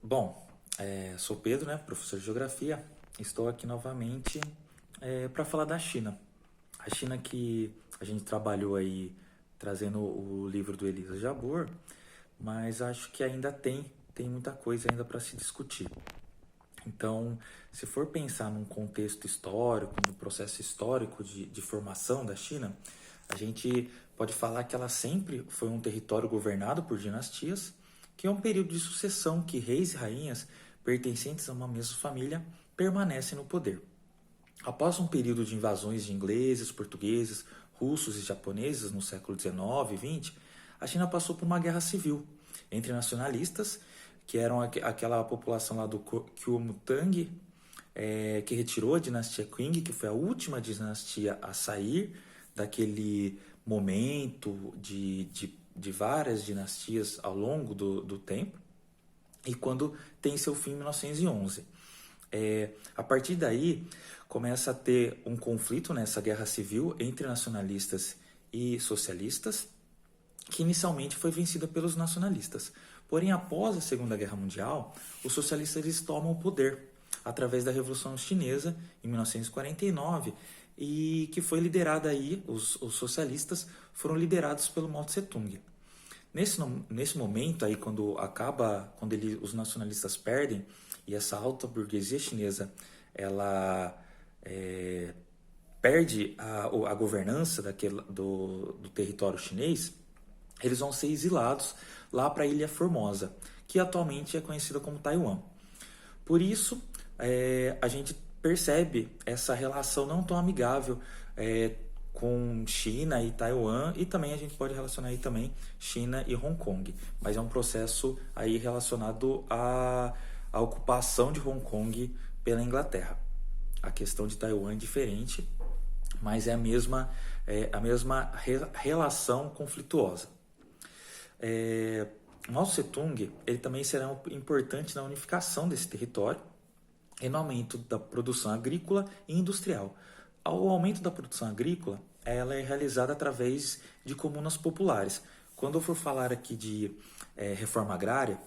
Bom, sou Pedro, né, professor de Geografia. Estou aqui novamente para falar da China. A China que a gente trabalhou aí trazendo o livro do Elisa Jabbour, mas acho que ainda tem muita coisa ainda para se discutir. Então, se for pensar num contexto histórico, no processo histórico de formação da China, a gente pode falar que ela sempre foi um território governado por dinastias, que é um período de sucessão que reis e rainhas pertencentes a uma mesma família permanecem no poder. Após um período de invasões de ingleses, portugueses, russos e japoneses no século XIX e XX, a China passou por uma guerra civil entre nacionalistas, que eram aquela população lá do Kuomintang, que retirou a dinastia Qing, que foi a última dinastia a sair daquele momento de várias dinastias ao longo do tempo, e quando tem seu fim em 1911. A partir daí, começa a ter um conflito nessa guerra civil entre nacionalistas e socialistas, que inicialmente foi vencida pelos nacionalistas. Porém, após a Segunda Guerra Mundial, os socialistas eles tomam o poder através da Revolução Chinesa, em 1949, e que foi liderada aí, os socialistas foram liderados pelo Mao Tse-tung. Nesse momento aí, quando os nacionalistas perdem e essa alta burguesia chinesa ela perde a governança do território chinês, eles vão ser exilados lá para a Ilha Formosa, que atualmente é conhecida como Taiwan. Por isso, a gente percebe essa relação não tão amigável com China e Taiwan, e também a gente pode relacionar aí também China e Hong Kong, mas é um processo aí relacionado à ocupação de Hong Kong pela Inglaterra. A questão de Taiwan é diferente, mas é a mesma relação conflituosa. Mao Tse-tung ele também será importante na unificação desse território e no aumento da produção agrícola e industrial. O aumento da produção agrícola ela é realizada através de comunas populares. Quando eu for falar aqui de reforma agrária,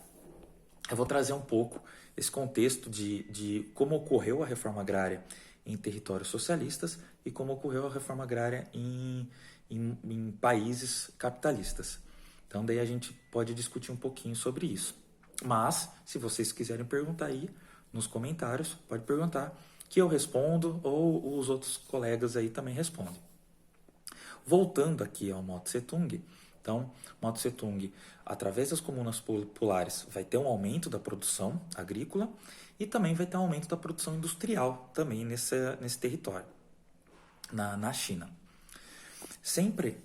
eu vou trazer um pouco esse contexto de como ocorreu a reforma agrária em territórios socialistas e como ocorreu a reforma agrária em países capitalistas. Então daí a gente pode discutir um pouquinho sobre isso. Mas, se vocês quiserem perguntar aí nos comentários, pode perguntar que eu respondo ou os outros colegas aí também respondem. Voltando aqui ao Mao Tse-tung, então, Mao Tse-tung, através das comunas populares, vai ter um aumento da produção agrícola e também vai ter um aumento da produção industrial também nesse território, na China. Sempre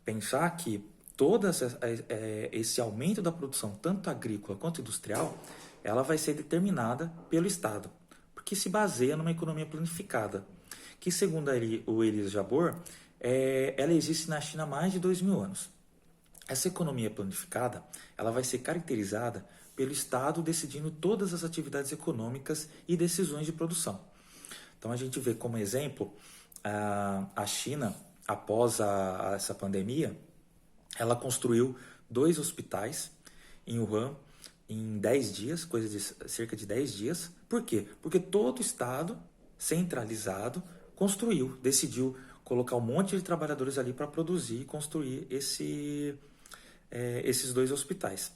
pensar que todo esse aumento da produção, tanto agrícola quanto industrial, ela vai ser determinada pelo Estado, porque se baseia numa economia planificada, que segundo o Elisa Jabbour, ela existe na China há mais de 2.000 anos. Essa economia planificada ela vai ser caracterizada pelo Estado decidindo todas as atividades econômicas e decisões de produção. Então a gente vê como exemplo a China, após essa pandemia, ela construiu 2 hospitais em Wuhan em 10 dias, coisa de cerca de 10 dias. Por quê? Porque todo o Estado centralizado decidiu colocar um monte de trabalhadores ali para produzir e construir esses 2 hospitais.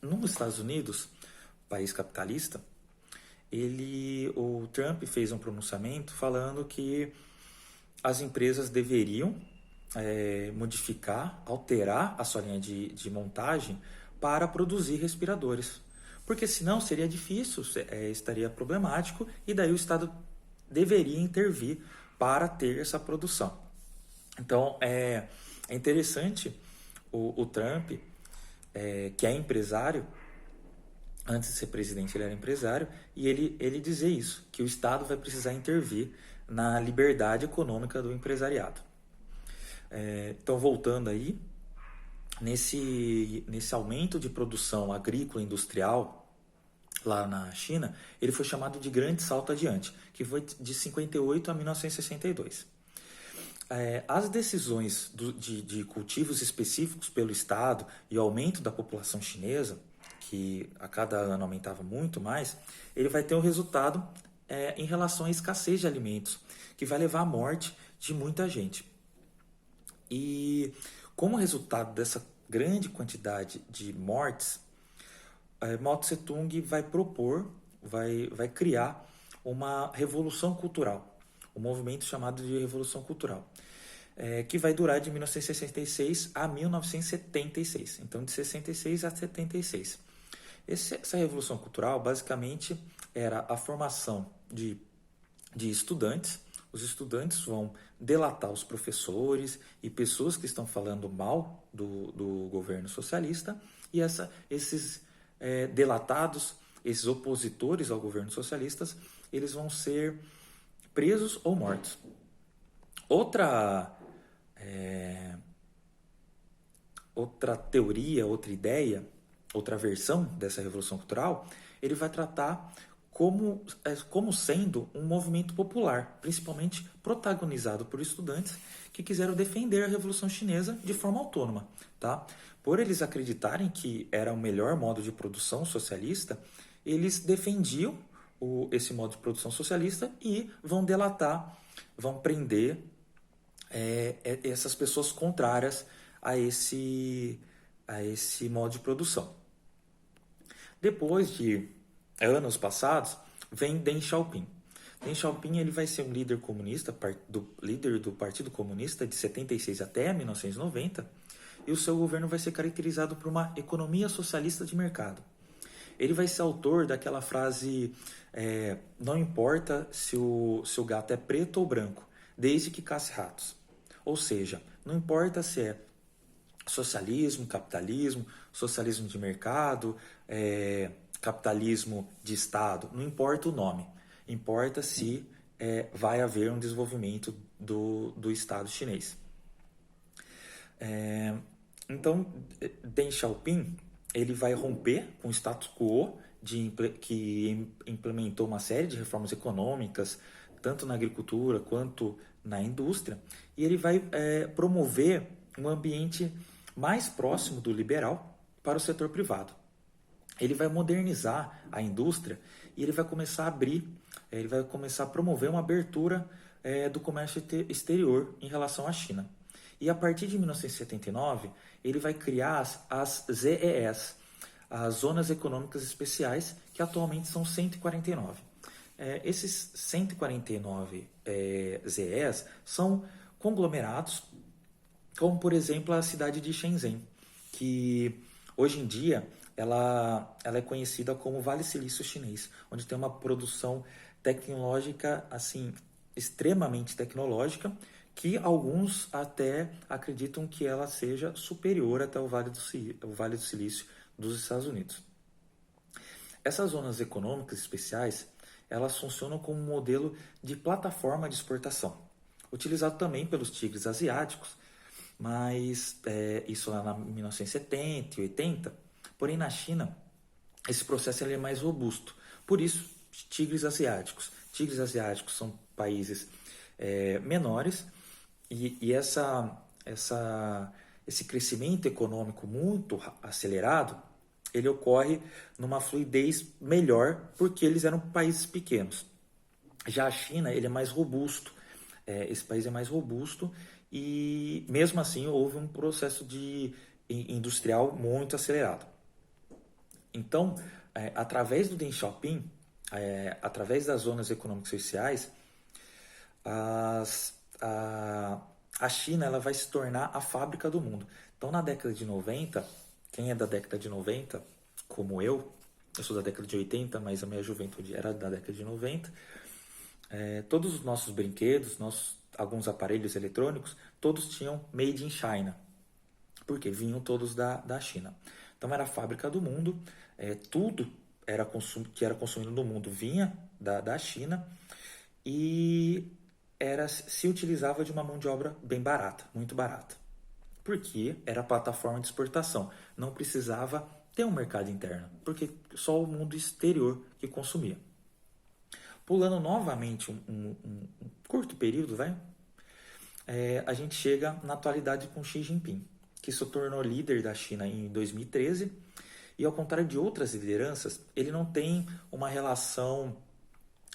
Nos Estados Unidos, país capitalista, o Trump fez um pronunciamento falando que as empresas deveriam alterar a sua linha de montagem para produzir respiradores. Porque senão seria difícil, estaria problemático, e daí o Estado deveria intervir para ter essa produção. Então é interessante o Trump, que é empresário, antes de ser presidente ele era empresário, e ele dizer isso, que o Estado vai precisar intervir na liberdade econômica do empresariado. Então, voltando aí, nesse aumento de produção agrícola e industrial lá na China, ele foi chamado de Grande Salto Adiante, que foi de 58 a 1962. As decisões de cultivos específicos pelo Estado e o aumento da população chinesa, que a cada ano aumentava muito mais, ele vai ter um resultado em relação à escassez de alimentos, que vai levar à morte de muita gente. E como resultado dessa grande quantidade de mortes, Mao Tse Tung vai propor, vai criar uma revolução cultural, um movimento chamado de Revolução Cultural, que vai durar de 1966 a 1976, então de 66 a 76. Essa Revolução Cultural basicamente era a formação de estudantes. Os estudantes vão delatar os professores e pessoas que estão falando mal do governo socialista, e esses delatados, esses opositores ao governo socialista, eles vão ser presos ou mortos. Outra teoria, outra ideia, outra versão dessa Revolução Cultural, ele vai tratar como sendo um movimento popular, principalmente protagonizado por estudantes que quiseram defender a Revolução Chinesa de forma autônoma. Tá? Por eles acreditarem que era o melhor modo de produção socialista, eles defendiam esse modo de produção socialista e vão delatar, vão prender essas pessoas contrárias a esse modo de produção. Depois de anos passados, vem Deng Xiaoping. Deng Xiaoping ele vai ser um líder comunista, líder do Partido Comunista de 76 até 1990, e o seu governo vai ser caracterizado por uma economia socialista de mercado. Ele vai ser autor daquela frase, não importa se o gato é preto ou branco, desde que caça ratos. Ou seja, não importa se é socialismo, capitalismo, socialismo de mercado, capitalismo de Estado, não importa o nome, importa se vai haver um desenvolvimento do Estado chinês. Então, Deng Xiaoping ele vai romper com o status quo que implementou uma série de reformas econômicas, tanto na agricultura quanto na indústria, e ele vai promover um ambiente mais próximo do liberal para o setor privado. Ele vai modernizar a indústria e ele vai começar a ele vai começar a promover uma abertura do comércio exterior em relação à China. E a partir de 1979, ele vai criar as ZES, as Zonas Econômicas Especiais, que atualmente são 149. Esses 149 ZES são conglomerados, como por exemplo a cidade de Shenzhen, que hoje em dia ela é conhecida como Vale Silício Chinês, onde tem uma produção tecnológica assim extremamente tecnológica, que alguns até acreditam que ela seja superior até o Vale do Silício dos Estados Unidos. Essas zonas econômicas especiais, elas funcionam como um modelo de plataforma de exportação, utilizado também pelos tigres asiáticos, mas isso lá em 1970 e 80, porém na China esse processo ele é mais robusto, por isso tigres asiáticos são países menores, e esse crescimento econômico muito acelerado, ele ocorre numa fluidez melhor porque eles eram países pequenos. Já a China, ele é mais robusto, esse país é mais robusto, e mesmo assim houve um processo industrial muito acelerado. Então, através do Deng Xiaoping, através das zonas econômicas sociais, a China ela vai se tornar a fábrica do mundo. Então, na década de 90, quem é da década de 90, como eu sou da década de 80, mas a minha juventude era da década de 90, todos os nossos brinquedos, alguns aparelhos eletrônicos, todos tinham Made in China, porque vinham todos da China. Então, era a fábrica do mundo, tudo que era consumido no mundo vinha da China, e se utilizava de uma mão de obra bem barata, muito barata, porque era a plataforma de exportação, não precisava ter um mercado interno, porque só o mundo exterior que consumia. Pulando novamente um curto período, a gente chega na atualidade com Xi Jinping, que se tornou líder da China em 2013, E ao contrário de outras lideranças, ele não tem uma relação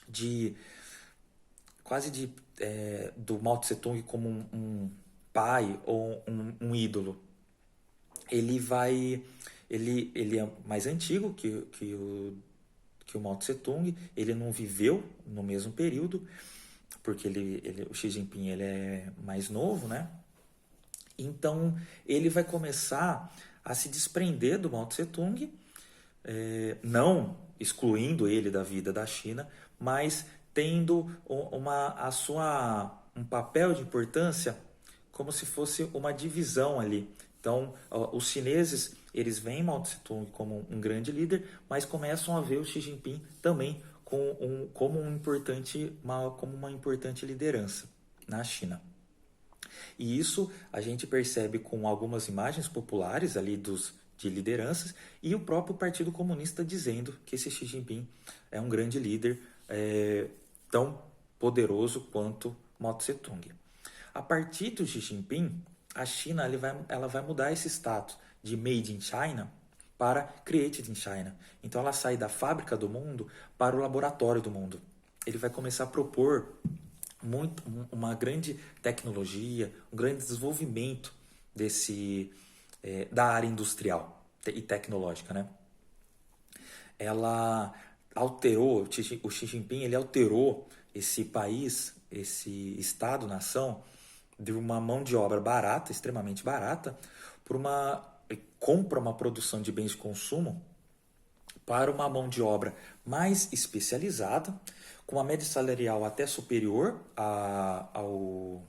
de quase de do Mao Tse Tung como um pai ou um ídolo. Ele é mais antigo que o Mao Tse Tung, ele não viveu no mesmo período, porque o Xi Jinping ele é mais novo, né? Então ele vai começar a se desprender do Mao Tse Tung, não excluindo ele da vida da China, mas tendo um papel de importância como se fosse uma divisão ali. Então, os chineses, eles veem Mao Tse Tung como um grande líder, mas começam a ver o Xi Jinping também como uma importante liderança na China. E isso a gente percebe com algumas imagens populares ali de lideranças e o próprio Partido Comunista dizendo que esse Xi Jinping é um grande líder tão poderoso quanto Mao Tse Tung. A partir do Xi Jinping, a China ela vai mudar esse status de Made in China para Created in China. Então ela sai da fábrica do mundo para o laboratório do mundo. Ele vai começar a propor uma grande tecnologia, um grande desenvolvimento da área industrial e tecnológica, né? Ela alterou, o Xi Jinping ele alterou esse país, esse estado-nação, de uma mão de obra barata, extremamente barata, compra uma produção de bens de consumo para uma mão de obra mais especializada, com uma média salarial até superior ao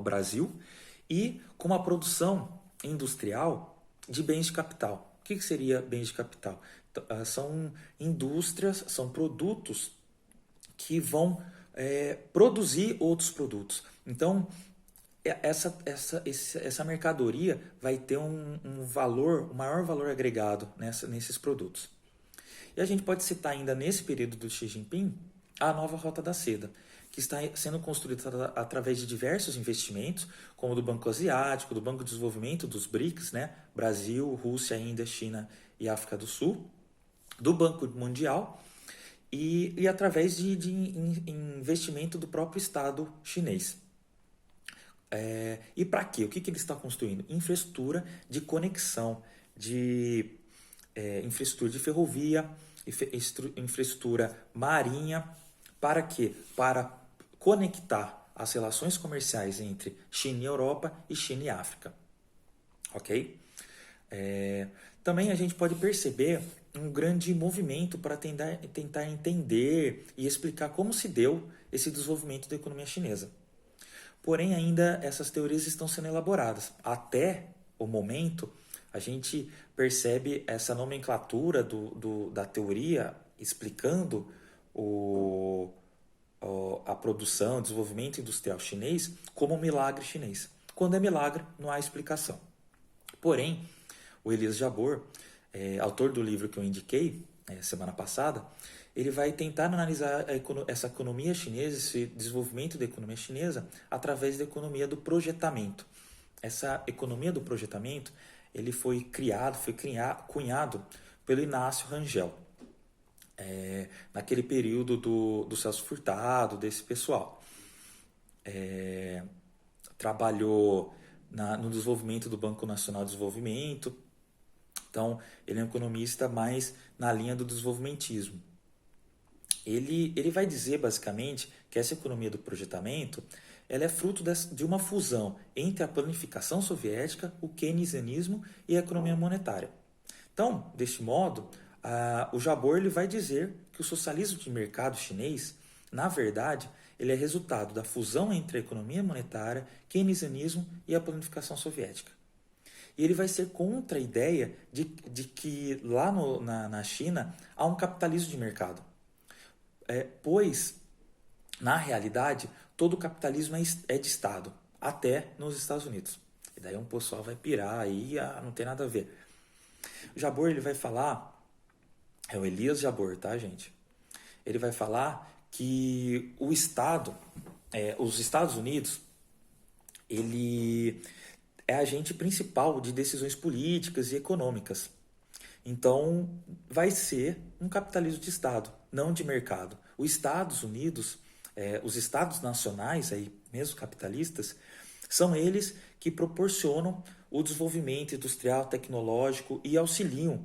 Brasil e com uma produção industrial de bens de capital. O que seria bens de capital? São indústrias, são produtos que vão produzir outros produtos. Então, essa mercadoria vai ter um maior valor agregado nesses produtos. E a gente pode citar ainda nesse período do Xi Jinping a nova Rota da Seda, que está sendo construída através de diversos investimentos, como do Banco Asiático, do Banco de Desenvolvimento dos BRICS, né? Brasil, Rússia, Índia, China e África do Sul, do Banco Mundial e através de investimento do próprio Estado chinês. E para quê? O que ele está construindo? Infraestrutura de conexão, infraestrutura de ferrovia, infraestrutura marinha. Para quê? Para conectar as relações comerciais entre China e Europa e China e África. Ok? Também a gente pode perceber um grande movimento para tentar entender e explicar como se deu esse desenvolvimento da economia chinesa. Porém, ainda essas teorias estão sendo elaboradas. Até o momento, a gente percebe essa nomenclatura da teoria explicando a produção, o desenvolvimento industrial chinês como um milagre chinês. Quando é milagre, não há explicação. Porém, o Elias Jabbour, autor do livro que eu indiquei semana passada, ele vai tentar analisar essa economia chinesa, esse desenvolvimento da economia chinesa, através da economia do projetamento. Essa economia do projetamento ele foi cunhado pelo Inácio Rangel, naquele período do Celso Furtado, desse pessoal. Trabalhou no desenvolvimento do Banco Nacional de Desenvolvimento. Então, ele é um economista mais na linha do desenvolvimentismo. Ele vai dizer, basicamente, que essa economia do projetamento ela é fruto de uma fusão entre a planificação soviética, o keynesianismo e a economia monetária. Então, deste modo, o Jabbour ele vai dizer que o socialismo de mercado chinês, na verdade, ele é resultado da fusão entre a economia monetária, keynesianismo e a planificação soviética. E ele vai ser contra a ideia de que lá na China há um capitalismo de mercado. Pois, na realidade, todo o capitalismo é de Estado, até nos Estados Unidos. E daí um pessoal vai pirar aí, não tem nada a ver. O Jabbour ele vai falar, é o Elias Jabbour, tá, gente? Ele vai falar que o Estado, os Estados Unidos, ele é agente principal de decisões políticas e econômicas. Então, vai ser um capitalismo de Estado, não de mercado. Os Estados Unidos, os Estados nacionais, aí, mesmo capitalistas, são eles que proporcionam o desenvolvimento industrial, tecnológico e auxiliam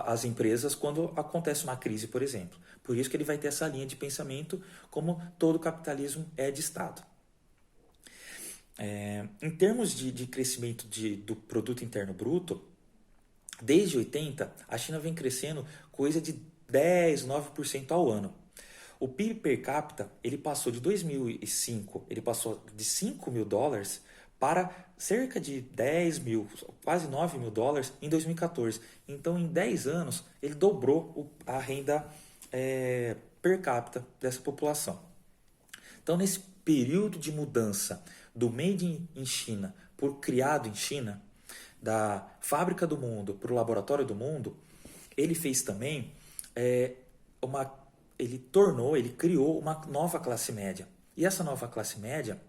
as empresas quando acontece uma crise, por exemplo. Por isso que ele vai ter essa linha de pensamento, como todo capitalismo é de Estado. Em termos de crescimento do produto interno bruto, desde 80, a China vem crescendo coisa de 10, 9% ao ano. O PIB per capita, ele passou de 2005, ele passou de 5 mil dólares para cerca de 10 mil, quase 9 mil dólares em 2014. Então, em 10 anos, ele dobrou a renda per capita dessa população. Então, nesse período de mudança do Made in China por criado em China, da fábrica do mundo para o laboratório do mundo, ele fez também ele criou uma nova classe média. E essa nova classe média,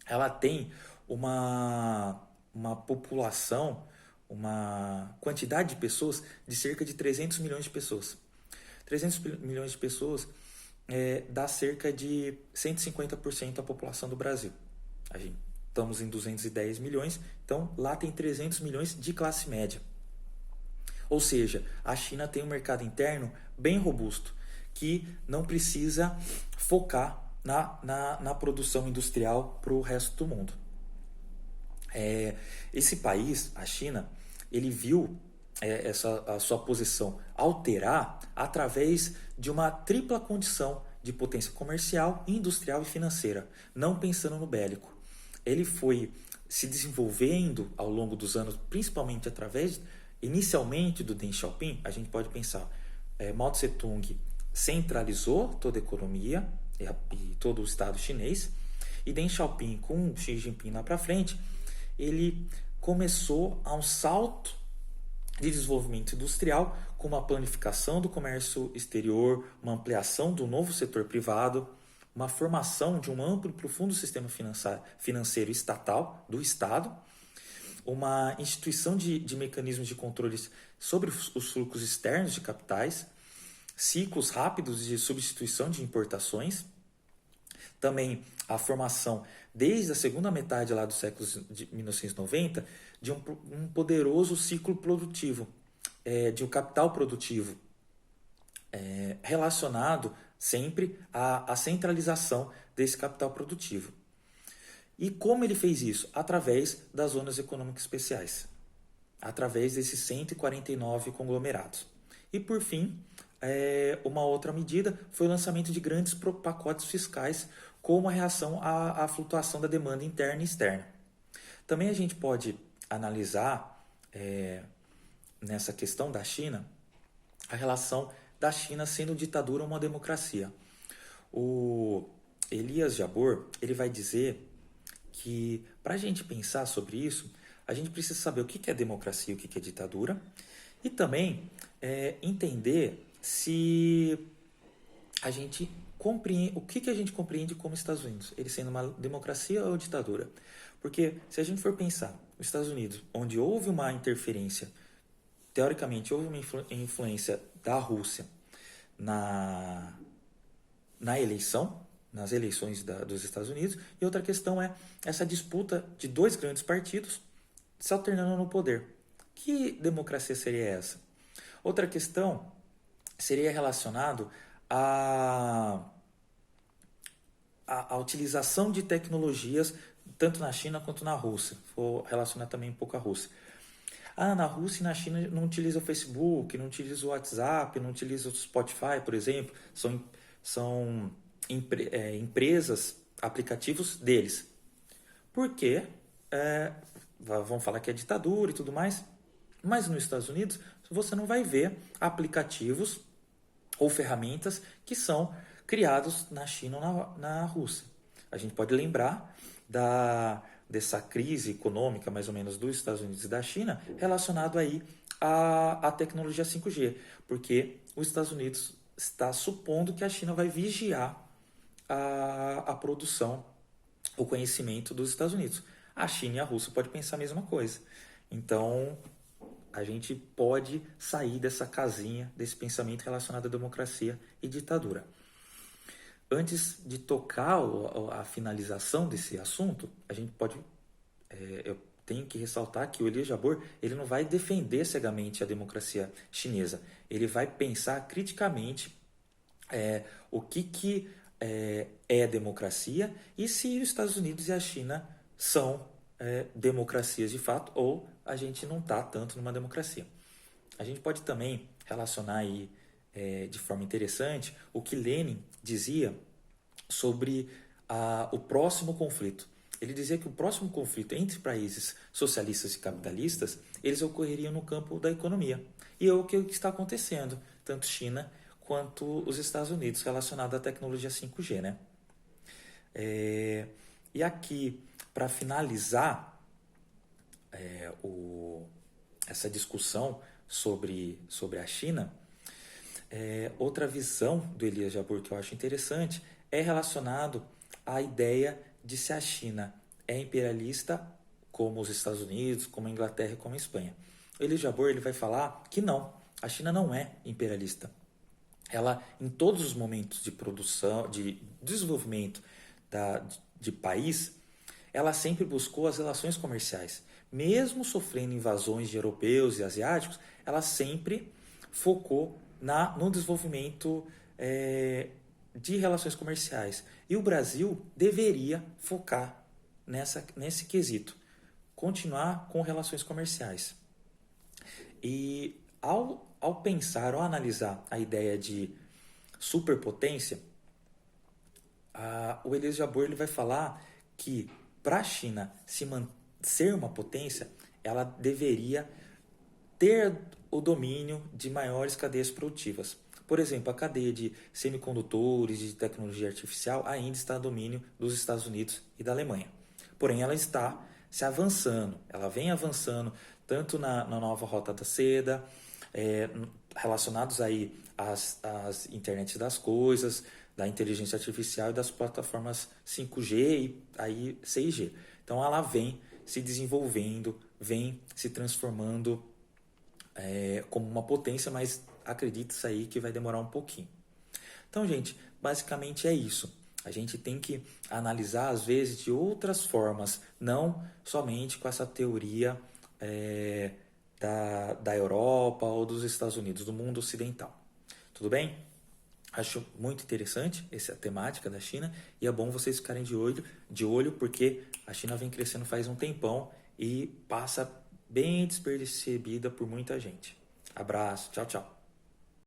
ela tem uma população, uma quantidade de pessoas de cerca de 300 milhões de pessoas. 300 milhões de pessoas dá cerca de 150% da população do Brasil. Estamos em 210 milhões, então lá tem 300 milhões de classe média. Ou seja, a China tem um mercado interno bem robusto, que não precisa focar na produção industrial para o resto do mundo. Esse país, a China, ele viu a sua posição alterar através de uma tripla condição de potência comercial, industrial e financeira, não pensando no bélico. Ele foi se desenvolvendo ao longo dos anos, principalmente através, inicialmente, do Deng Xiaoping. A gente pode pensar, Mao Tse Tung centralizou toda a economia e todo o Estado chinês, e Deng Xiaoping, com Xi Jinping lá para frente, ele começou a um salto de desenvolvimento industrial com uma planificação do comércio exterior, uma ampliação do novo setor privado, uma formação de um amplo e profundo sistema financeiro estatal do Estado, uma instituição de mecanismos de controles sobre os fluxos externos de capitais, ciclos rápidos de substituição de importações, também a formação, desde a segunda metade lá do século de 1990, de um poderoso ciclo produtivo, de um capital produtivo relacionado sempre à centralização desse capital produtivo. E como ele fez isso? Através das zonas econômicas especiais, através desses 149 conglomerados. E por fim, uma outra medida foi o lançamento de grandes pacotes fiscais como a reação à flutuação da demanda interna e externa. Também a gente pode analisar, nessa questão da China, a relação da China sendo ditadura ou uma democracia. O Elias Jabbour, ele vai dizer que, para a gente pensar sobre isso, a gente precisa saber o que é democracia e o que é ditadura, e também entender se a gente compreende, o que a gente compreende como Estados Unidos, ele sendo uma democracia ou ditadura. Porque se a gente for pensar nos Estados Unidos, onde houve uma interferência, teoricamente houve uma influência da Rússia na eleição, nas eleições dos Estados Unidos, e outra questão é essa disputa de dois grandes partidos se alternando no poder. Que democracia seria essa? Outra questão seria relacionado à utilização de tecnologias tanto na China quanto na Rússia. Vou relacionar também um pouco a Rússia. Na Rússia e na China não utiliza o Facebook, não utiliza o WhatsApp, não utiliza o Spotify, por exemplo. São empresas, aplicativos deles. Por quê? Vão falar que é ditadura e tudo mais, mas nos Estados Unidos você não vai ver aplicativos ou ferramentas que são criados na China ou na Rússia. A gente pode lembrar dessa crise econômica, mais ou menos, dos Estados Unidos e da China, relacionado aí à tecnologia 5G, porque os Estados Unidos está supondo que a China vai vigiar a produção, o conhecimento dos Estados Unidos. A China e a Rússia podem pensar a mesma coisa. Então, a gente pode sair dessa casinha, desse pensamento relacionado à democracia e ditadura. Antes de tocar a finalização desse assunto, a gente pode, eu tenho que ressaltar que o Elias Jabbour, ele não vai defender cegamente a democracia chinesa. Ele vai pensar criticamente o que é democracia e se os Estados Unidos e a China são democracias de fato ou a gente não está tanto numa democracia. A gente pode também relacionar aí de forma interessante o que Lenin dizia sobre o próximo conflito. Ele dizia que o próximo conflito entre países socialistas e capitalistas, eles ocorreriam no campo da economia. E é o que está acontecendo, tanto China quanto os Estados Unidos, relacionado à tecnologia 5G, né? E aqui, para finalizar essa discussão sobre a China, outra visão do Elias Jabbour que eu acho interessante é relacionado à ideia de se a China é imperialista como os Estados Unidos, como a Inglaterra e como a Espanha. O Elias Jabbour ele vai falar que não, a China não é imperialista. Ela, em todos os momentos de produção, de desenvolvimento de país, ela sempre buscou as relações comerciais. Mesmo sofrendo invasões de europeus e asiáticos, ela sempre focou no desenvolvimento de relações comerciais. E o Brasil deveria focar nesse quesito, continuar com relações comerciais. E ao pensar, ao analisar a ideia de superpotência, o Elias Jabbour ele vai falar que para a China ser uma potência, ela deveria ter o domínio de maiores cadeias produtivas. Por exemplo, a cadeia de semicondutores, de tecnologia artificial, ainda está no domínio dos Estados Unidos e da Alemanha. Porém, ela está se avançando, ela vem avançando tanto na nova Rota da Seda, relacionados aí às internet das coisas, da inteligência artificial e das plataformas 5G e aí 6G. Então ela vem se desenvolvendo, vem se transformando como uma potência, mas acredite-se aí que vai demorar um pouquinho. Então, gente, basicamente é isso. A gente tem que analisar, às vezes, de outras formas, não somente com essa teoria da Europa ou dos Estados Unidos, do mundo ocidental. Tudo bem? Acho muito interessante essa temática da China e é bom vocês ficarem de olho porque a China vem crescendo faz um tempão e passa bem despercebida por muita gente. Abraço, tchau, tchau.